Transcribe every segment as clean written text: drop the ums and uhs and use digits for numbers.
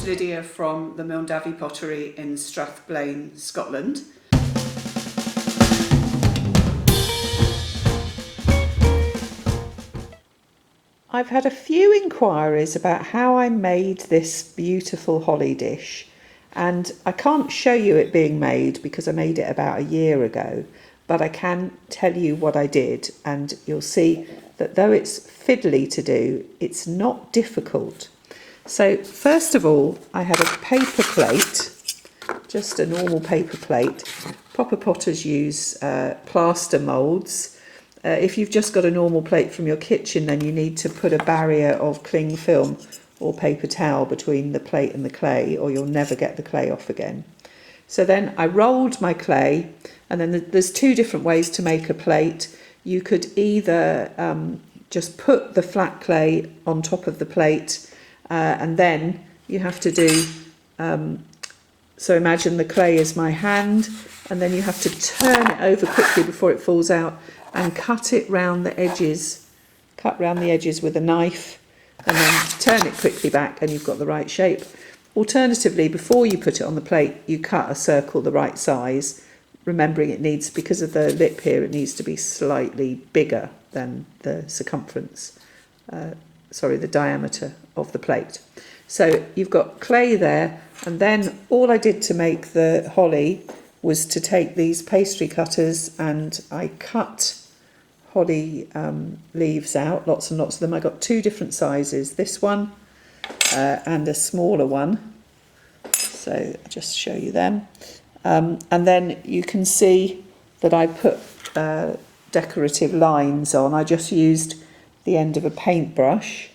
Lydia from the Milndavie Pottery in Strathblane, Scotland. I've had a few inquiries about how I made this beautiful holly dish, and I can't show you it being made because I made it about a year ago, but I can tell you what I did, and you'll see that though it's fiddly to do, it's not difficult. So first of all, I had a paper plate, just a normal paper plate. Proper potters use plaster moulds. If you've just got a normal plate from your kitchen, then you need to put a barrier of cling film or paper towel between the plate and the clay, or you'll never get the clay off again. So then I rolled my clay, and then there's two different ways to make a plate. You could either just put the flat clay on top of the plate, and then you have to do, so imagine the clay is my hand, and then you have to turn it over quickly before it falls out and cut it round the edges, cut round the edges with a knife, and then turn it quickly back and you've got the right shape. Alternatively, before you put it on the plate, you cut a circle the right size, remembering it needs, because of the lip here, it needs to be slightly bigger than the circumference, the diameter of the plate. So you've got clay there, and then all I did to make the holly was to take these pastry cutters and I cut holly leaves out, lots and lots of them. I got two different sizes, this one and a smaller one. So I'll just show you them. And then you can see that I put decorative lines on. I just used the end of a paintbrush.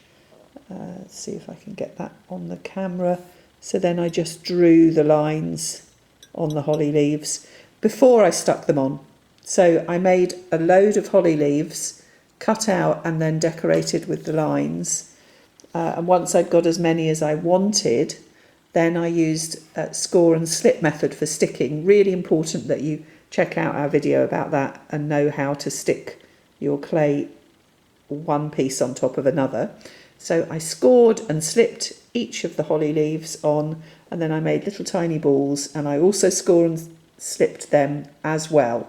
Let's see if I can get that on the camera. So then I just drew the lines on the holly leaves before I stuck them on. So I made a load of holly leaves, cut out and then decorated with the lines. And once I'd got as many as I wanted, then I used score and slip method for sticking. Really important that you check out our video about that and know how to stick your clay one piece on top of another. So I scored and slipped each of the holly leaves on, and then I made little tiny balls, and I also scored and slipped them as well.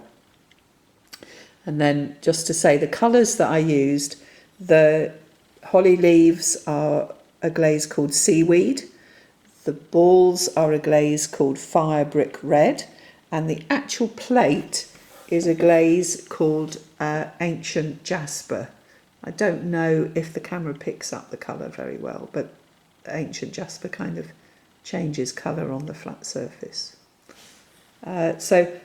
And then just to say the colours that I used, the holly leaves are a glaze called seaweed, the balls are a glaze called fire brick red, and the actual plate is a glaze called ancient jasper. I don't know if the camera picks up the colour very well, but ancient jasper kind of changes colour on the flat surface. So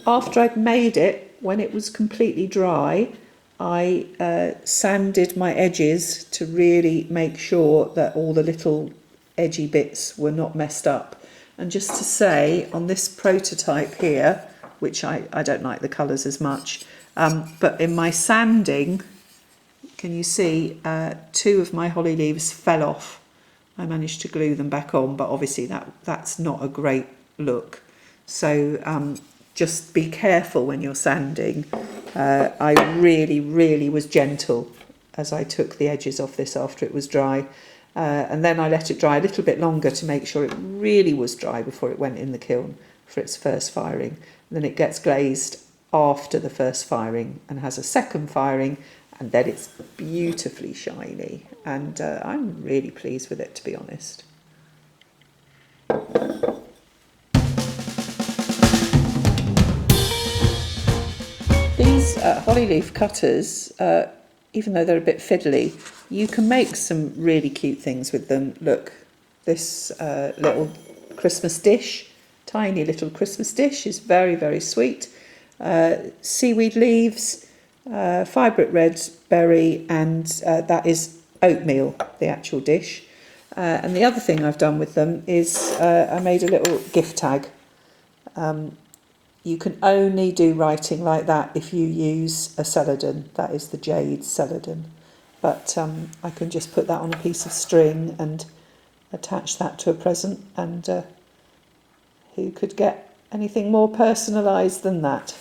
after I'd made it, when it was completely dry, I sanded my edges to really make sure that all the little edgy bits were not messed up. And just to say, on this prototype here, which I don't like the colours as much, but in my sanding, can you see two of my holly leaves fell off. I managed to glue them back on, but obviously that's not a great look. So just be careful when you're sanding. I really was gentle as I took the edges off this after it was dry. And then I let it dry a little bit longer to make sure it really was dry before it went in the kiln for its first firing. And then it gets glazed after the first firing and has a second firing, and then it's beautifully shiny, and I'm really pleased with it, to be honest. These holly leaf cutters, even though they're a bit fiddly, you can make some really cute things with them. Look, this little Christmas dish, tiny little Christmas dish, is very sweet. Seaweed leaves, fire red berry, and that is oatmeal, the actual dish. And the other thing I've done with them is I made a little gift tag. You can only do writing like that if you use a celadon, that is the jade celadon. But I can just put that on a piece of string and attach that to a present, and who could get anything more personalised than that?